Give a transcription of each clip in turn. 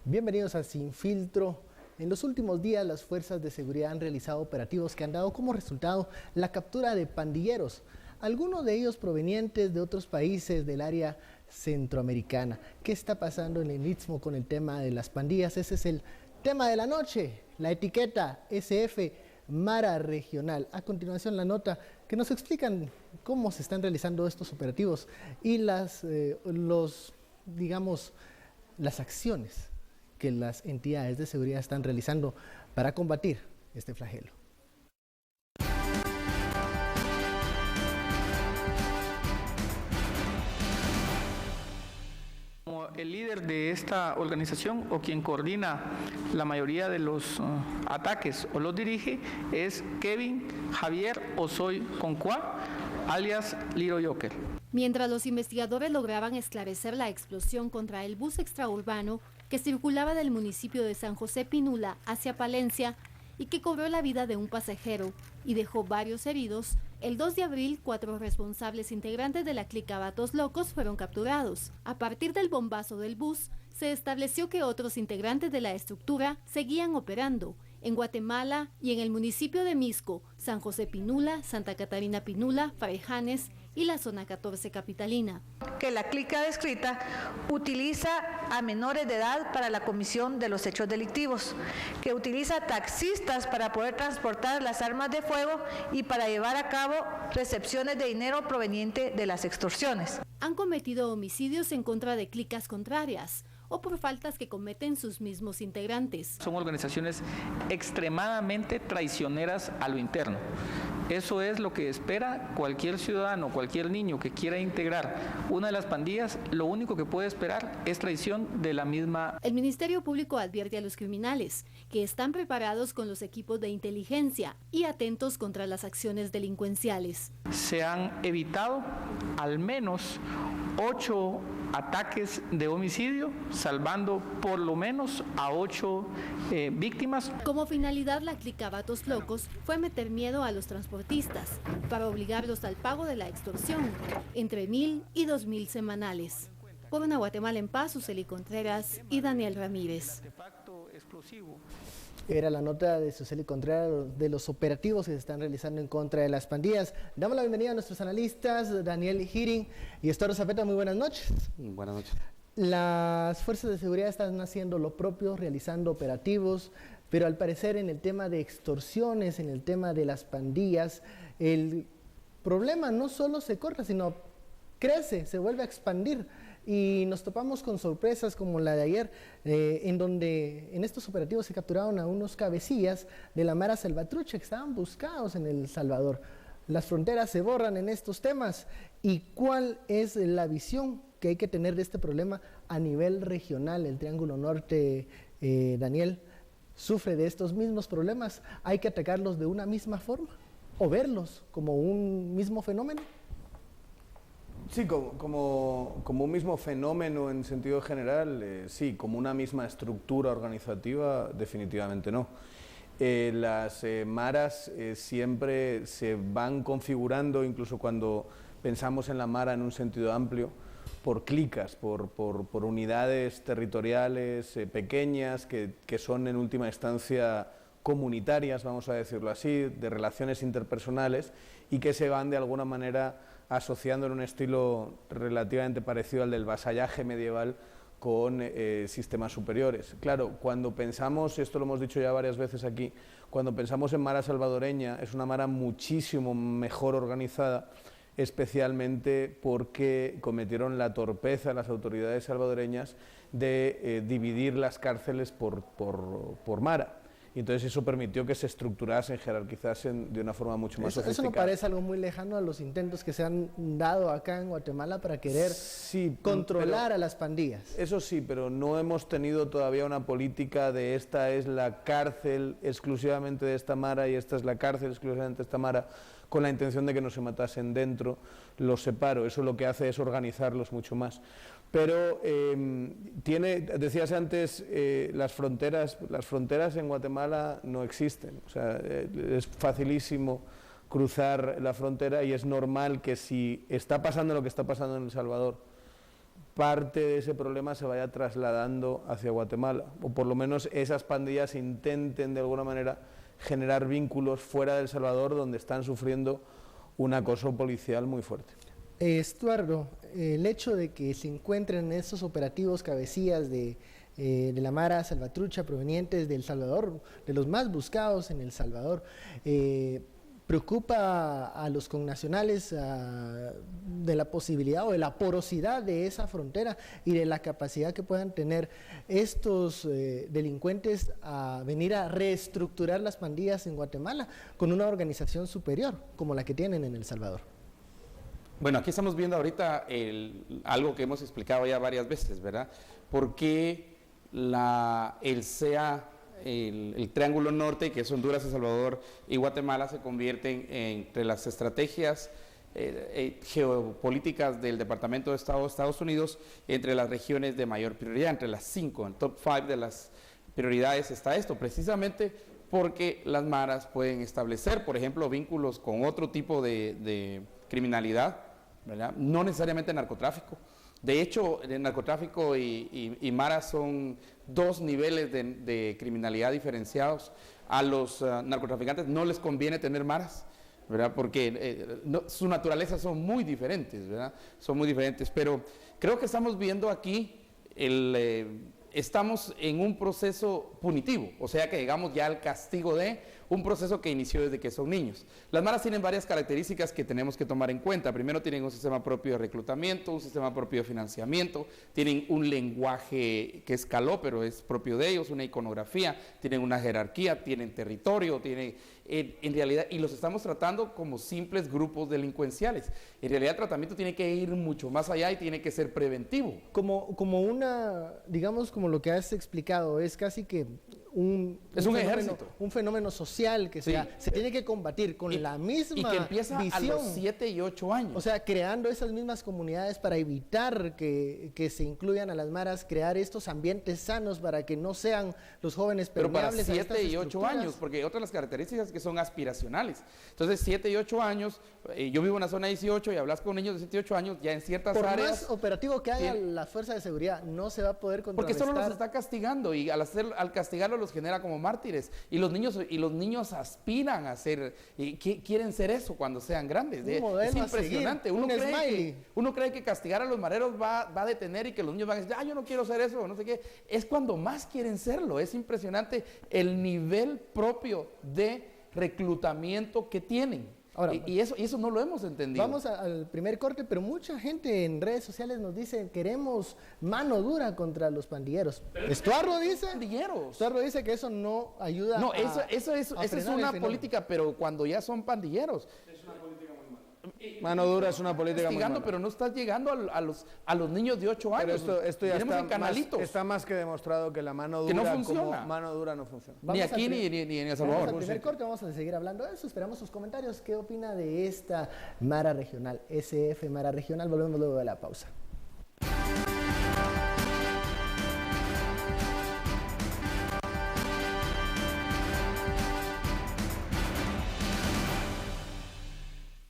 Bienvenidos a Sin Filtro. En los últimos días, las fuerzas de seguridad han realizado operativos que han dado como resultado la captura de pandilleros, algunos de ellos provenientes de otros países del área centroamericana. ¿Qué está pasando en el Istmo con el tema de las pandillas? Ese es el tema de la noche, la etiqueta SF Mara Regional. A continuación, la nota que nos explican cómo se están realizando estos operativos y las acciones que las entidades de seguridad están realizando para combatir este flagelo. Como el líder de esta organización o quien coordina la mayoría de los ataques o los dirige es Kevin Javier Osoy Concuá, alias Liro Joker. Mientras los investigadores lograban esclarecer la explosión contra el bus extraurbano que circulaba del municipio de San José Pinula hacia Palencia y que cobró la vida de un pasajero y dejó varios heridos, el 2 de abril 4 responsables integrantes de la clica Vatos Locos fueron capturados. A partir del bombazo del bus, se estableció que otros integrantes de la estructura seguían operando en Guatemala y en el municipio de Misco, San José Pinula, Santa Catarina Pinula, Farejanes y la zona 14 capitalina. Que la clica descrita utiliza a menores de edad para la comisión de los hechos delictivos, que utiliza taxistas para poder transportar las armas de fuego y para llevar a cabo recepciones de dinero proveniente de las extorsiones. Han cometido homicidios en contra de clicas contrarias o por faltas que cometen sus mismos integrantes. Son organizaciones extremadamente traicioneras a lo interno. Eso es lo que espera cualquier ciudadano, cualquier niño que quiera integrar una de las pandillas. Lo único que puede esperar es traición de la misma. El Ministerio Público advierte a los criminales que están preparados con los equipos de inteligencia y atentos contra las acciones delincuenciales. Se han evitado al menos 8 ataques de homicidio, salvando por lo menos a 8 víctimas. Como finalidad, la clica Vatos Locos fue meter miedo a los transportistas para obligarlos al pago de la extorsión, entre 1,000 y 2,000 semanales. Por una Guatemala en paz, Suseli Contreras y Daniel Ramírez. Era la nota de Suseli Contreras de los operativos que se están realizando en contra de las pandillas. Damos la bienvenida a nuestros analistas, Daniel Hiring y Estuardo Zapeta. Muy buenas noches. Buenas noches. Las fuerzas de seguridad están haciendo lo propio, realizando operativos, pero al parecer en el tema de extorsiones, en el tema de las pandillas, el problema no solo se corta, sino crece, se vuelve a expandir. Y nos topamos con sorpresas como la de ayer, en donde en estos operativos se capturaron a unos cabecillas de la Mara Salvatrucha que estaban buscados en El Salvador. Las fronteras se borran en estos temas. ¿Y cuál es la visión que hay que tener de este problema a nivel regional? El Triángulo Norte, Daniel, sufre de estos mismos problemas. ¿Hay que atacarlos de una misma forma o verlos como un mismo fenómeno? Sí, como un mismo fenómeno en sentido general, sí, como una misma estructura organizativa, definitivamente no. Las maras siempre se van configurando, incluso cuando pensamos en la mara en un sentido amplio, por clicas, por unidades territoriales pequeñas que son en última instancia comunitarias, vamos a decirlo así, de relaciones interpersonales y que se van de alguna manera asociando en un estilo relativamente parecido al del vasallaje medieval con sistemas superiores. Claro, cuando pensamos, esto lo hemos dicho ya varias veces aquí, cuando pensamos en Mara salvadoreña, es una Mara muchísimo mejor organizada, especialmente porque cometieron la torpeza las autoridades salvadoreñas de dividir las cárceles por Mara. Y entonces eso permitió que se estructurasen, jerarquizasen de una forma mucho más sofisticada. Eso no parece algo muy lejano a los intentos que se han dado acá en Guatemala para querer controlar a las pandillas. Eso sí, pero no hemos tenido todavía una política de esta es la cárcel exclusivamente de esta Mara y esta es la cárcel exclusivamente de esta Mara, con la intención de que no se matasen dentro. Los separo, eso lo que hace es organizarlos mucho más. Pero decías antes, las fronteras en Guatemala no existen, o sea, es facilísimo cruzar la frontera y es normal que si está pasando lo que está pasando en El Salvador, parte de ese problema se vaya trasladando hacia Guatemala, o por lo menos esas pandillas intenten de alguna manera generar vínculos fuera de El Salvador, donde están sufriendo un acoso policial muy fuerte. Estuardo, el hecho de que se encuentren estos operativos cabecillas de la Mara Salvatrucha provenientes de El Salvador, de los más buscados en El Salvador, preocupa a los connacionales de la posibilidad o de la porosidad de esa frontera y de la capacidad que puedan tener estos delincuentes a venir a reestructurar las pandillas en Guatemala con una organización superior como la que tienen en El Salvador. Bueno, aquí estamos viendo ahorita algo que hemos explicado ya varias veces, ¿verdad? ¿Por qué el CEA, el Triángulo Norte, que es Honduras, El Salvador y Guatemala, se convierten entre las estrategias geopolíticas del Departamento de Estado de Estados Unidos, entre las regiones de mayor prioridad, entre las 5, en top 5 de las prioridades está esto, precisamente porque las maras pueden establecer, por ejemplo, vínculos con otro tipo de criminalidad, ¿verdad? No necesariamente narcotráfico. De hecho, el narcotráfico y maras son dos niveles de criminalidad diferenciados. A los narcotraficantes no les conviene tener maras, ¿verdad? Porque su naturaleza son muy diferentes, ¿verdad? Son muy diferentes, pero creo que estamos viendo aquí, estamos en un proceso punitivo, o sea que llegamos ya al castigo de un proceso que inició desde que son niños. Las maras tienen varias características que tenemos que tomar en cuenta. Primero, tienen un sistema propio de reclutamiento, un sistema propio de financiamiento, tienen un lenguaje que escaló, pero es propio de ellos, una iconografía, tienen una jerarquía, tienen territorio, tienen, en realidad, y los estamos tratando como simples grupos delincuenciales. En realidad, el tratamiento tiene que ir mucho más allá y tiene que ser preventivo. Como una, digamos, como lo que has explicado, es casi que un fenómeno social que se tiene que combatir con la misma y que empieza visión, a los 7 y 8 años. O sea, creando esas mismas comunidades para evitar que se incluyan a las maras, crear estos ambientes sanos para que no sean los jóvenes permeables. Pero para 7 y 8 años, porque otra de las características que son aspiracionales. Entonces, 7 y 8 años, yo vivo en la zona 18 y hablas con niños de 7 y 8 años, ya en ciertas áreas... Por más operativo que haga la fuerza de seguridad, no se va a poder contrarrestar. Porque solo los está castigando y al castigarlos los genera como mártires. Y los niños aspiran a ser, quieren ser eso cuando sean grandes. Es impresionante. Uno cree que castigar a los mareros va a detener y que los niños van a decir, yo no quiero ser eso, no sé qué. Es cuando más quieren serlo. Es impresionante el nivel propio de reclutamiento que tienen. Ahora, y eso no lo hemos entendido. Vamos al primer corte, pero mucha gente en redes sociales nos dice queremos mano dura contra los pandilleros. Estuardo dice que eso no ayuda. No, esa es una política, pero cuando ya son pandilleros. Es una política muy mala. Mano dura es una política muy mala. Pero no estás llegando a los niños de 8 años. Pero esto ya está más que demostrado que la mano dura no funciona. Como mano dura no funciona. Ni aquí ni en El Salvador. Vamos al primer corte, vamos a seguir hablando de eso. Esperamos sus comentarios. ¿Qué opina de esta Mara Regional? SF Mara Regional. Volvemos luego de la pausa.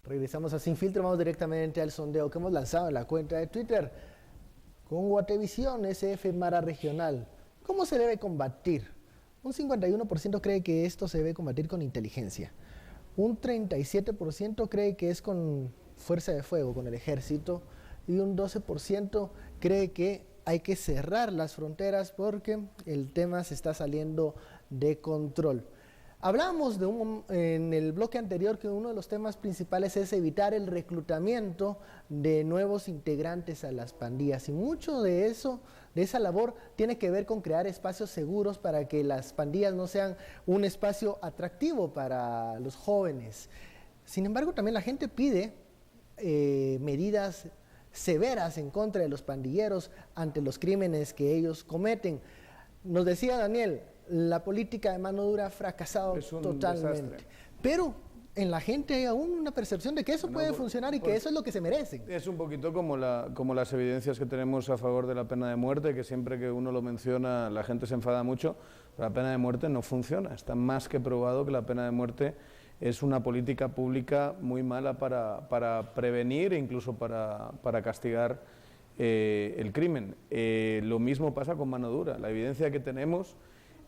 Regresamos a Sin Filtro, vamos directamente al sondeo que hemos lanzado en la cuenta de Twitter con Guatevisión SF Mara Regional. ¿Cómo se debe combatir? Un 51% cree que esto se debe combatir con inteligencia. Un 37% cree que es con fuerza de fuego, con el ejército. Y un 12% cree que hay que cerrar las fronteras porque el tema se está saliendo de control. Hablábamos en el bloque anterior que uno de los temas principales es evitar el reclutamiento de nuevos integrantes a las pandillas y mucho de eso, de esa labor, tiene que ver con crear espacios seguros para que las pandillas no sean un espacio atractivo para los jóvenes. Sin embargo, también la gente pide medidas severas en contra de los pandilleros ante los crímenes que ellos cometen. Nos decía Daniel, la política de mano dura ha fracasado totalmente. Desastre. Pero en la gente hay aún una percepción de que eso puede funcionar y que eso es lo que se merecen. Es un poquito como las evidencias que tenemos a favor de la pena de muerte, que siempre que uno lo menciona la gente se enfada mucho. La pena de muerte no funciona. Está más que probado que la pena de muerte es una política pública muy mala para prevenir e incluso para castigar el crimen. Lo mismo pasa con mano dura. La evidencia que tenemos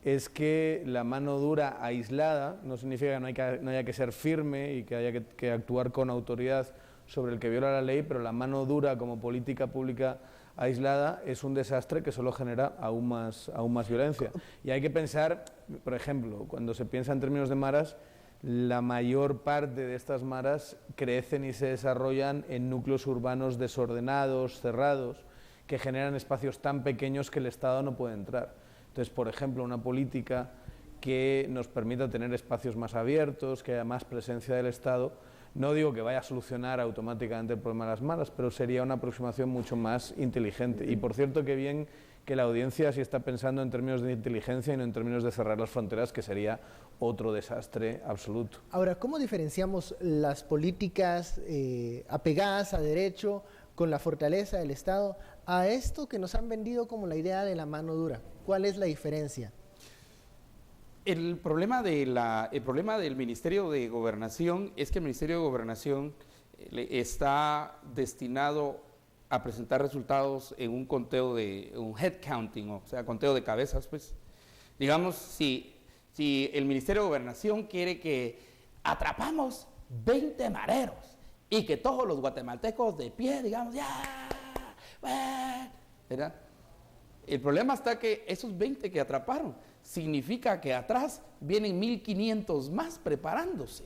es que la mano dura aislada no significa que no haya que ser firme y que haya que actuar con autoridad sobre el que viola la ley, pero la mano dura como política pública aislada es un desastre que solo genera aún más violencia. Y hay que pensar, por ejemplo, cuando se piensa en términos de maras, la mayor parte de estas maras crecen y se desarrollan en núcleos urbanos desordenados, cerrados, que generan espacios tan pequeños que el Estado no puede entrar. Entonces, por ejemplo, una política que nos permita tener espacios más abiertos, que haya más presencia del Estado, no digo que vaya a solucionar automáticamente el problema de las maras, pero sería una aproximación mucho más inteligente. Y por cierto, que bien que la audiencia sí está pensando en términos de inteligencia y no en términos de cerrar las fronteras, que sería otro desastre absoluto. Ahora, ¿cómo diferenciamos las políticas apegadas a derecho con la fortaleza del Estado a esto que nos han vendido como la idea de la mano dura? ¿Cuál es la diferencia? El problema del Ministerio de Gobernación es que el Ministerio de Gobernación está destinado a presentar resultados en un conteo un head counting, o sea, conteo de cabezas, pues. Digamos, si el Ministerio de Gobernación quiere que atrapamos 20 mareros y que todos los guatemaltecos de pie, digamos, ya, ¿verdad? El problema está que esos 20 que atraparon significa que atrás vienen 1.500 más preparándose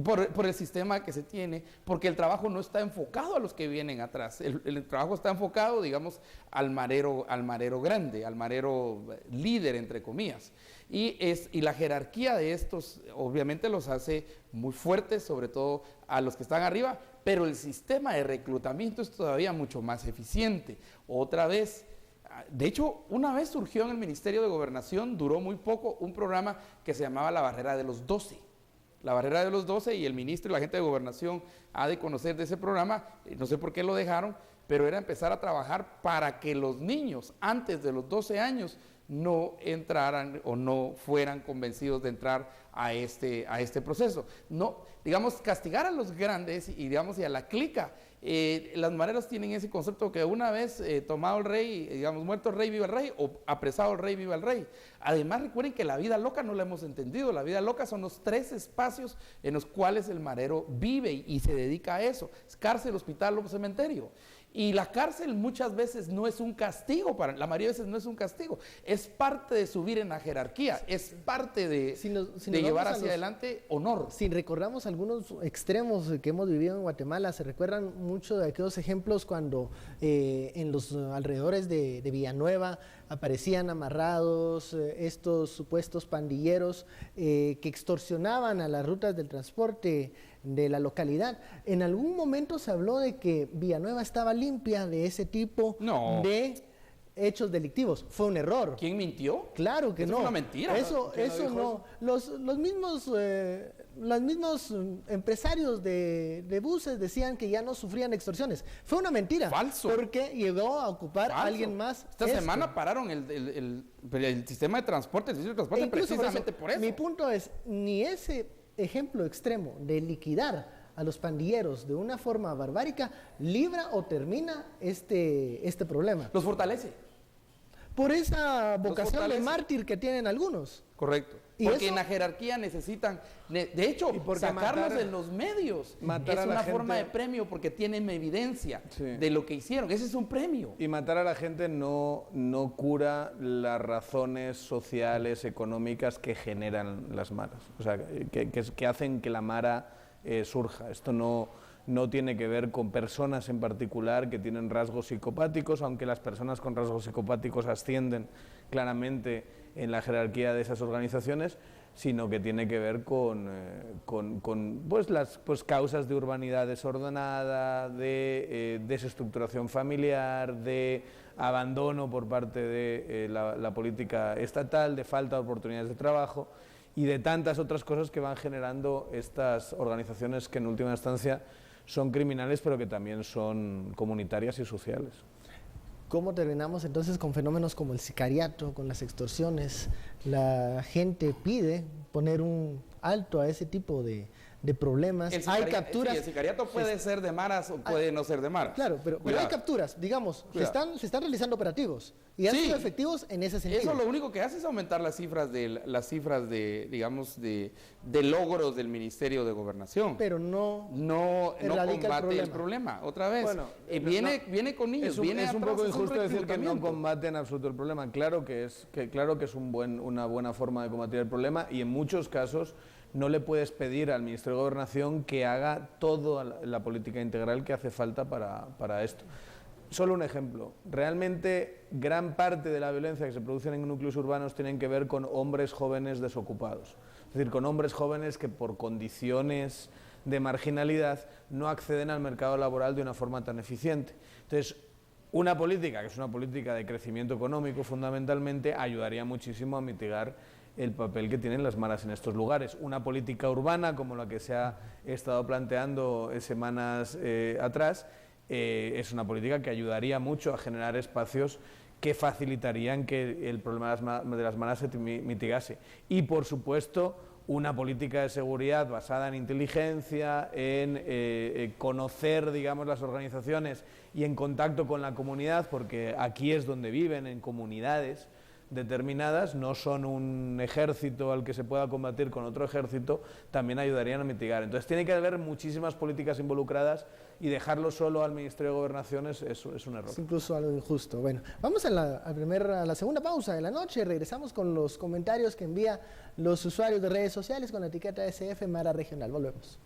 por el sistema que se tiene, porque el trabajo no está enfocado a los que vienen atrás, el trabajo está enfocado, digamos, al marero grande, al marero líder, entre comillas, y la jerarquía de estos obviamente los hace muy fuertes, sobre todo a los que están arriba, pero el sistema de reclutamiento es todavía mucho más eficiente. Otra vez, de hecho, una vez surgió en el Ministerio de Gobernación, duró muy poco, un programa que se llamaba la barrera de los 12. La barrera de los 12, y el ministro y la gente de Gobernación ha de conocer de ese programa, no sé por qué lo dejaron, pero era empezar a trabajar para que los niños antes de los 12 años no entraran o no fueran convencidos de entrar a este proceso. No, digamos, castigar a los grandes y a la clica. Las mareras tienen ese concepto que una vez tomado el rey, digamos, muerto el rey, viva el rey, o apresado el rey, viva el rey. Además, recuerden que la vida loca no la hemos entendido. La vida loca son los 3 espacios en los cuales el marero vive y se dedica a eso: cárcel, hospital o cementerio. Y la cárcel muchas veces no es un castigo, la mayoría de veces no es un castigo, es parte de subir en la jerarquía, es parte de llevar hacia adelante honor. Si recordamos algunos extremos que hemos vivido en Guatemala, se recuerdan mucho de aquellos ejemplos cuando en los alrededores de Villanueva aparecían amarrados estos supuestos pandilleros que extorsionaban a las rutas del transporte de la localidad. En algún momento se habló de que Villanueva estaba limpia de ese tipo de hechos delictivos. Fue un error. ¿Quién mintió? Claro que eso no. Fue una mentira. Eso no. Los mismos empresarios de buses decían que ya no sufrían extorsiones. Fue una mentira. Falso. Porque llegó a ocupar a alguien más. Esta semana pararon el sistema de transporte, el servicio de transporte, precisamente por eso. Mi punto es, ni ese ejemplo extremo de liquidar a los pandilleros de una forma barbárica libra o termina este problema. Los fortalece. Por esa vocación de mártir que tienen algunos. Correcto. Porque en la jerarquía necesitan, de hecho, sacarlos de los medios es una forma de premio porque tienen evidencia de lo que hicieron. Ese es un premio. Y matar a la gente no cura las razones sociales, económicas que generan las maras. O sea, que hacen que la mara surja. Esto no tiene que ver con personas en particular que tienen rasgos psicopáticos, aunque las personas con rasgos psicopáticos ascienden claramente en la jerarquía de esas organizaciones, sino que tiene que ver con las causas de urbanidad desordenada, de desestructuración familiar, de abandono por parte de la política estatal, de falta de oportunidades de trabajo y de tantas otras cosas que van generando estas organizaciones que en última instancia son criminales, pero que también son comunitarias y sociales. ¿Cómo terminamos entonces con fenómenos como el sicariato, con las extorsiones? La gente pide poner un alto a ese tipo de de problemas, hay capturas. Sí, el sicariato puede ser de maras o puede no ser de maras. Claro, pero hay capturas, digamos, se están realizando operativos y han sido efectivos en ese sentido. Eso lo único que hace es aumentar las cifras de digamos, de logros del Ministerio de Gobernación. Pero no combate el problema. Otra vez, bueno, viene con niños, es un poco injusto decir que no combate en absoluto el problema. Claro que es una buena forma de combatir el problema, y en muchos casos no le puedes pedir al Ministerio de Gobernación que haga toda la política integral que hace falta para esto. Solo un ejemplo. Realmente gran parte de la violencia que se produce en núcleos urbanos tienen que ver con hombres jóvenes desocupados. Es decir, con hombres jóvenes que por condiciones de marginalidad no acceden al mercado laboral de una forma tan eficiente. Entonces, una política, que es una política de crecimiento económico fundamentalmente, ayudaría muchísimo a mitigar el papel que tienen las maras en estos lugares. Una política urbana como la que se ha estado planteando semanas atrás es una política que ayudaría mucho a generar espacios que facilitarían que el problema de las maras se mitigase. Y, por supuesto, una política de seguridad basada en inteligencia, en conocer, digamos, las organizaciones y en contacto con la comunidad, porque aquí es donde viven, en comunidades determinadas, no son un ejército al que se pueda combatir con otro ejército, también ayudarían a mitigar. Entonces tiene que haber muchísimas políticas involucradas, y dejarlo solo al Ministerio de Gobernación es un error. Es incluso algo injusto. Bueno, vamos a la segunda pausa de la noche. Regresamos con los comentarios que envían los usuarios de redes sociales con la etiqueta SF Mara Regional. Volvemos.